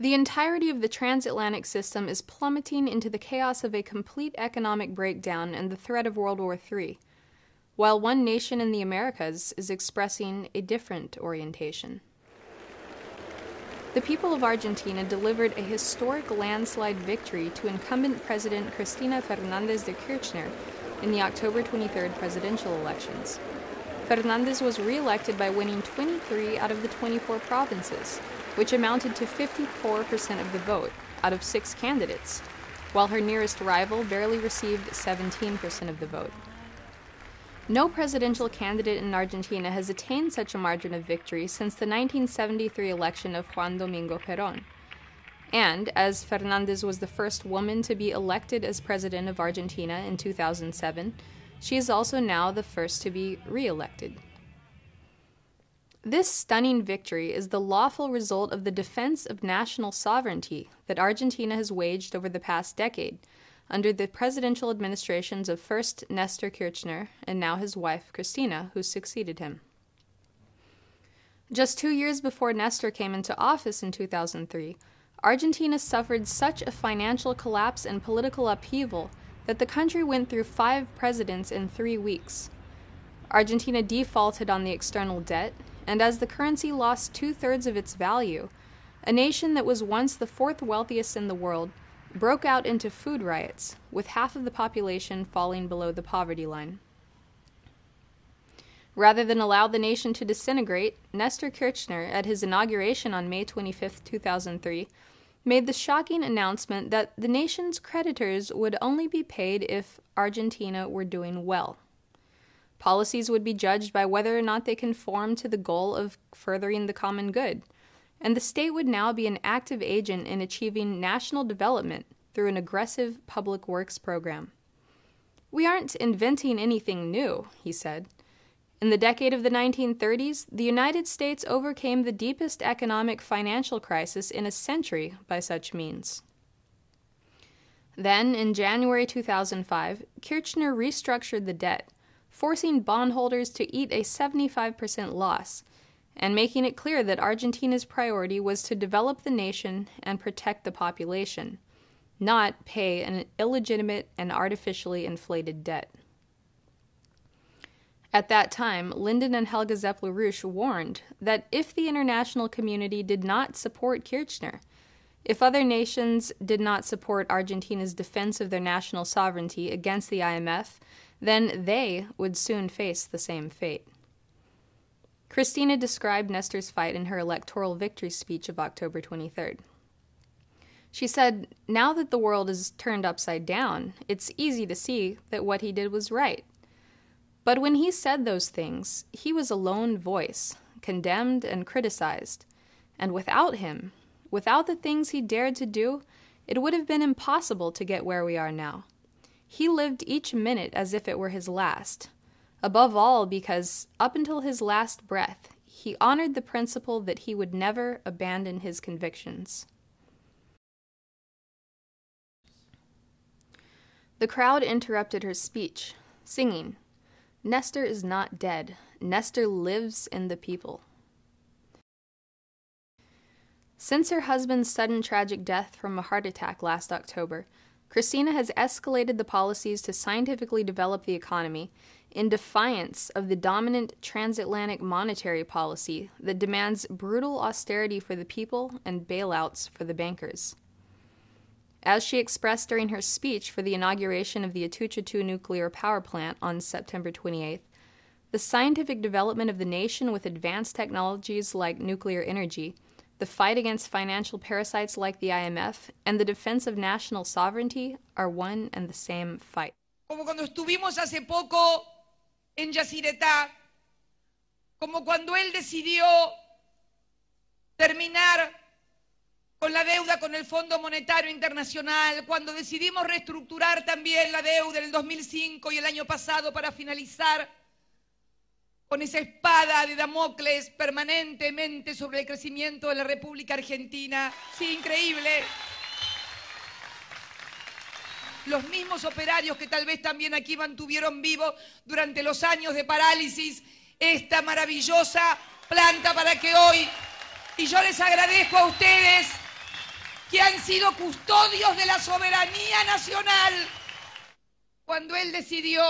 The entirety of the transatlantic system is plummeting into the chaos of a complete economic breakdown and the threat of World War III, while one nation in the Americas is expressing a different orientation. The people of Argentina delivered a historic landslide victory to incumbent President Cristina Fernández de Kirchner in the October 23rd presidential elections. Fernández was re-elected by winning 23 out of the 24 provinces, which amounted to 54% of the vote out of 6 candidates, while her nearest rival barely received 17% of the vote. No presidential candidate in Argentina has attained such a margin of victory since the 1973 election of Juan Domingo Perón. And, as Fernández was the first woman to be elected as president of Argentina in 2007, she is also now the first to be re-elected. This stunning victory is the lawful result of the defense of national sovereignty that Argentina has waged over the past decade, under the presidential administrations of first Nestor Kirchner and now his wife Cristina, who succeeded him. Just 2 years before Nestor came into office in 2003, Argentina suffered such a financial collapse and political upheaval that the country went through 5 presidents in 3 weeks. Argentina defaulted on the external debt, and as the currency lost 2/3 of its value, a nation that was once the 4th wealthiest in the world broke out into food riots, with half of the population falling below the poverty line. Rather than allow the nation to disintegrate, Nestor Kirchner, at his inauguration on May 25, 2003, made the shocking announcement that the nation's creditors would only be paid if Argentina were doing well. Policies would be judged by whether or not they conform to the goal of furthering the common good, and the state would now be an active agent in achieving national development through an aggressive public works program. "We aren't inventing anything new," he said. In the decade of the 1930s, the United States overcame the deepest economic financial crisis in a century by such means. Then, in January 2005, Kirchner restructured the debt, forcing bondholders to eat a 75% loss, and making it clear that Argentina's priority was to develop the nation and protect the population, not pay an illegitimate and artificially inflated debt. At that time, Lyndon and Helga Zepp-LaRouche warned that if the international community did not support Kirchner, if other nations did not support Argentina's defense of their national sovereignty against the IMF, then they would soon face the same fate. Cristina described Nestor's fight in her electoral victory speech of October 23rd. She said, "Now that the world is turned upside down, it's easy to see that what he did was right. But when he said those things, he was a lone voice, condemned and criticized. And without him, without the things he dared to do, it would have been impossible to get where we are now. He lived each minute as if it were his last. Above all, because up until his last breath, he honored the principle that he would never abandon his convictions." The crowd interrupted her speech, singing, "Nestor is not dead. Nestor lives in the people." Since her husband's sudden tragic death from a heart attack last October, Cristina has escalated the policies to scientifically develop the economy in defiance of the dominant transatlantic monetary policy that demands brutal austerity for the people and bailouts for the bankers. As she expressed during her speech for the inauguration of the Atucha 2 nuclear power plant on September 28th, the scientific development of the nation with advanced technologies like nuclear energy, the fight against financial parasites like the IMF, and the defense of national sovereignty are one and the same fight. Como cuando estuvimos hace poco en Yacyretá, como cuando él decidió terminar con la deuda con el Fondo Monetario Internacional, cuando decidimos reestructurar también la deuda en el 2005 y el año pasado para finalizar con esa espada de Damocles permanentemente sobre el crecimiento de la República Argentina. Sí, increíble. Los mismos operarios que tal vez también aquí mantuvieron vivo durante los años de parálisis esta maravillosa planta para que hoy, y yo les agradezco a ustedes que han sido custodios de la soberanía nacional, cuando él decidió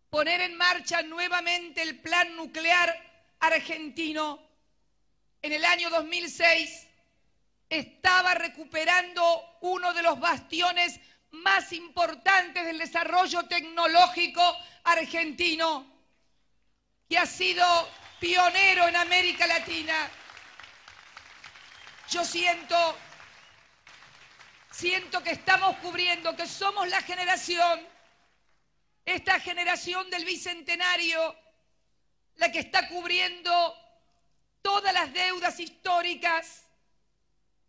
poner en marcha nuevamente el plan nuclear argentino en el año 2006, estaba recuperando uno de los bastiones más importantes del desarrollo tecnológico argentino, que ha sido pionero en América Latina. Yo siento que estamos cubriendo, que somos la generación, esta generación del Bicentenario, la que está cubriendo todas las deudas históricas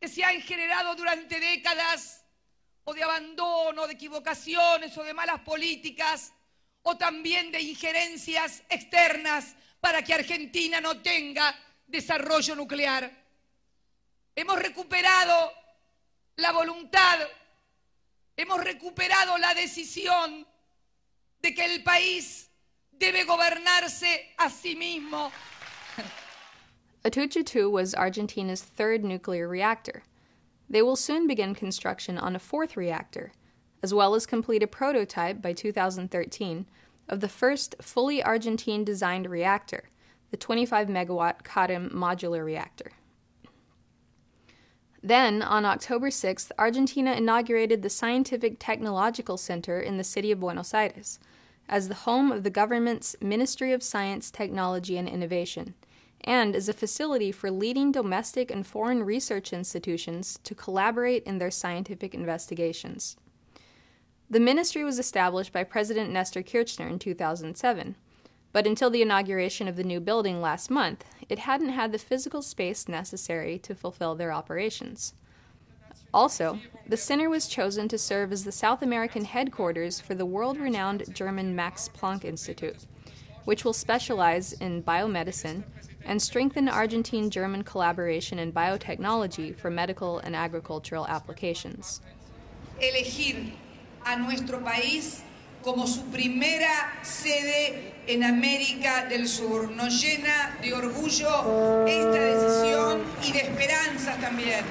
que se han generado durante décadas, o de abandono, de equivocaciones, o de malas políticas, o también de injerencias externas para que Argentina no tenga desarrollo nuclear. Hemos recuperado la voluntad, hemos recuperado la decisión de que el país debe gobernarse a sí mismo. Atucha 2 was Argentina's third nuclear reactor. They will soon begin construction on a fourth reactor, as well as complete a prototype by 2013 of the first fully Argentine-designed reactor, the 25-megawatt CAREM modular reactor. Then, on October 6th, Argentina inaugurated the Scientific Technological Center in the city of Buenos Aires as the home of the government's Ministry of Science, Technology, and Innovation, and as a facility for leading domestic and foreign research institutions to collaborate in their scientific investigations. The ministry was established by President Nestor Kirchner in 2007, but until the inauguration of the new building last month, it hadn't had the physical space necessary to fulfill their operations. Also, the center was chosen to serve as the South American headquarters for the world-renowned German Max Planck Institute, which will specialize in biomedicine and strengthen Argentine-German collaboration in biotechnology for medical and agricultural applications. Elegir a nuestro país como su primera sede en América del Sur. Nos llena de orgullo esta decisión y de esperanzas también.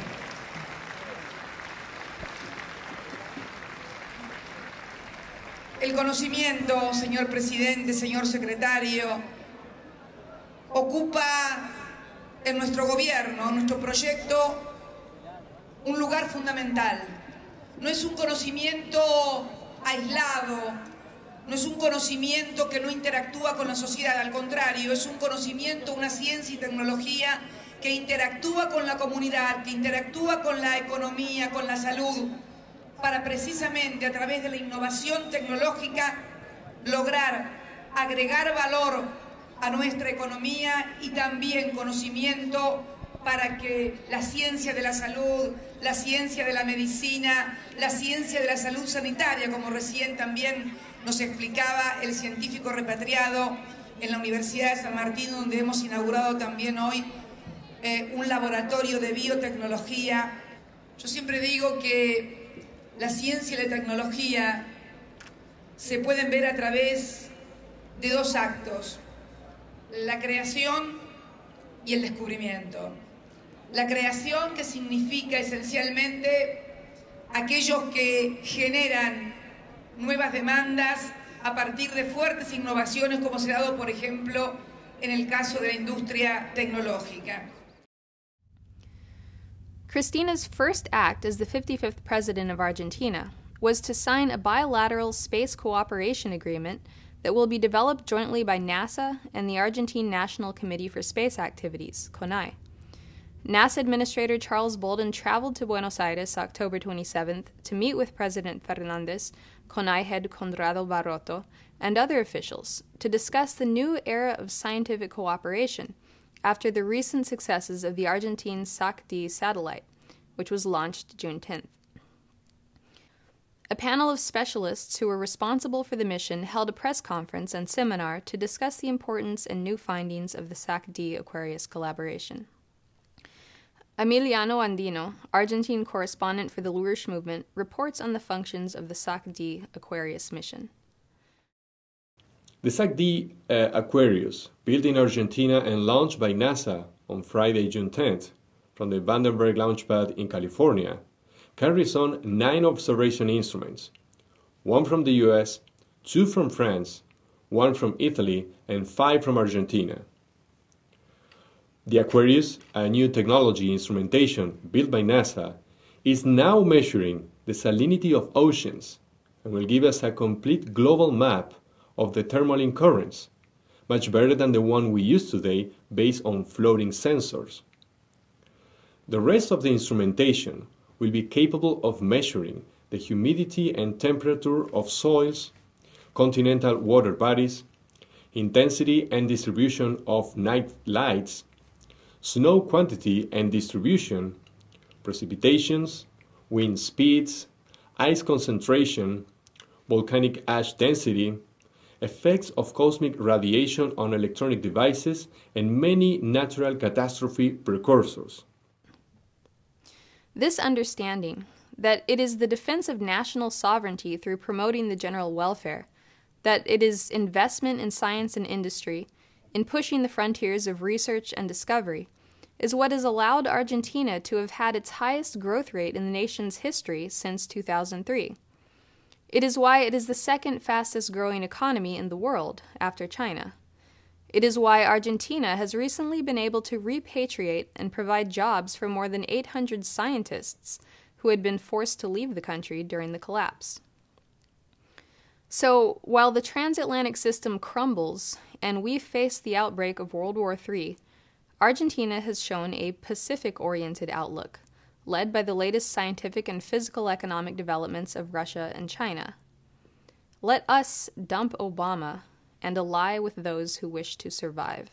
El conocimiento, señor presidente, señor secretario, ocupa en nuestro gobierno, en nuestro proyecto, un lugar fundamental. No es un conocimiento aislado, no es un conocimiento que no interactúa con la sociedad, al contrario, es un conocimiento, una ciencia y tecnología que interactúa con la comunidad, que interactúa con la economía, con la salud, para precisamente a través de la innovación tecnológica lograr agregar valor a nuestra economía y también conocimiento para que la ciencia de la salud, la ciencia de la medicina, la ciencia de la salud sanitaria, como recién también nos explicaba el científico repatriado en la Universidad de San Martín, donde hemos inaugurado también hoy un laboratorio de biotecnología. Yo siempre digo que la ciencia y la tecnología se pueden ver a través de dos actos: la creación y el descubrimiento. La creación, que significa esencialmente aquellos que generan nuevas demandas a partir de fuertes innovaciones, como se ha dado, por ejemplo, en el caso de la industria tecnológica. Cristina's first act as the 55th president of Argentina was to sign a bilateral space cooperation agreement that will be developed jointly by NASA and the Argentine National Committee for Space Activities, CONAI. NASA Administrator Charles Bolden traveled to Buenos Aires October 27th to meet with President Fernández, CONAI head Conrado Barroto, and other officials to discuss the new era of scientific cooperation after the recent successes of the Argentine SAC-D satellite, which was launched June 10th. A panel of specialists who were responsible for the mission held a press conference and seminar to discuss the importance and new findings of the SAC-D Aquarius collaboration. Emiliano Andino, Argentine correspondent for the LaRouche movement, reports on the functions of the SAC-D Aquarius mission. The SAC-D Aquarius, built in Argentina and launched by NASA on Friday, June 10th, from the Vandenberg Launchpad in California, carries on 9 observation instruments, 1 from the US, 2 from France, 1 from Italy, and 5 from Argentina. The Aquarius, a new technology instrumentation built by NASA, is now measuring the salinity of oceans and will give us a complete global map of the thermal currents, much better than the one we use today based on floating sensors. The rest of the instrumentation will be capable of measuring the humidity and temperature of soils, continental water bodies, intensity and distribution of night lights, snow quantity and distribution, precipitations, wind speeds, ice concentration, volcanic ash density, effects of cosmic radiation on electronic devices, and many natural catastrophe precursors. This understanding that it is the defense of national sovereignty through promoting the general welfare, that it is investment in science and industry, in pushing the frontiers of research and discovery, is what has allowed Argentina to have had its highest growth rate in the nation's history since 2003. It is why it is the second fastest growing economy in the world after China. It is why Argentina has recently been able to repatriate and provide jobs for more than 800 scientists who had been forced to leave the country during the collapse. So, while the transatlantic system crumbles and we face the outbreak of World War III, Argentina has shown a Pacific-oriented outlook, led by the latest scientific and physical economic developments of Russia and China. Let us dump Obama and ally with those who wish to survive.